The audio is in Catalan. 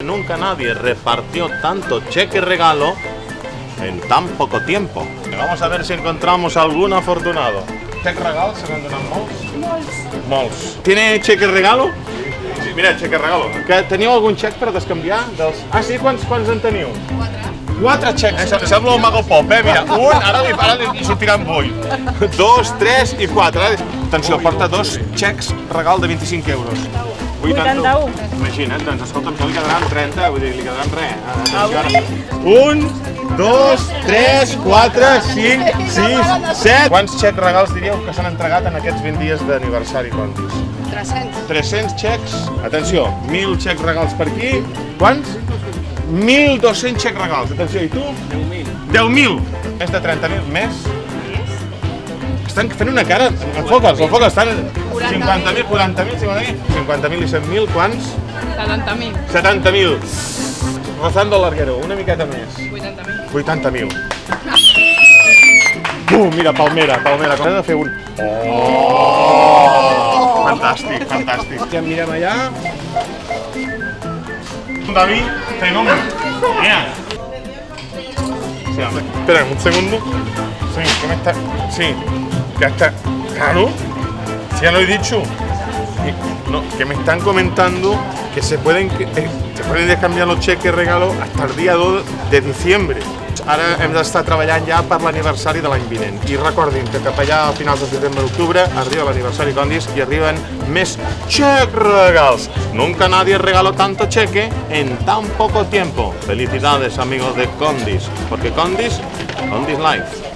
Nunca nadie repartió tanto cheque regalo en tan poco tiempo. Vamos a ver si encontramos algún afortunado. ¿Cheque regalo se n'han donat molts? Molts. ¿Tiene cheque regalo? Sí, mira, cheque regalo. Que teniu algun xec per descanviar? Ah, sí? Quants en teniu? 4 xecs. Sembla un mago pop, Mira, un, ara li sortiran 8. 2, 3 i 4. Atenció, porta 2 xecs regal de 25 euros. 81. Imagina't, doncs escolta'm, que li quedaran 30, vull dir, li quedaran res. 1, 2, 3, 4, 5, 6, 7... Quants xecs regals diríeu que s'han entregat en aquests 20 dies d'aniversari Condis? 300. 300 xecs, atenció, 1.000 xecs regals per aquí. Quants? 1.200 xecs regals, atenció, i tu? 10.000. 10.000! Més de 30.000, més? Estan fent una cara, enfoca'ls, estan 50.000, 40.000, 50.000, 50.000 i 100.000, quants? 70.000. 70.000. Rozando el larguero, una miqueta més. 80.000. 80.000. Mira, palmera, com he de fer un... Fantàstic, fantàstic. Ja mirem allà. David, fenómeno. Mira. Sí, hombre. Espera un segundo. Sí, ¿qué me está...? Sí, ya está. Claro. Si ya lo he dicho. No, que me están comentando que se pueden descambiar los cheques regalo hasta el día 2 de diciembre. Ara hem d'estar treballant ja per l'aniversari de l'any vinent. I recordin que cap allà a finals de setembre-octubre arriba l'aniversari Condis i arriben més cheques regals. Nunca nadie regaló tanto cheque en tan poco tiempo. Felicidades, amigos de Condis, porque Condis Life.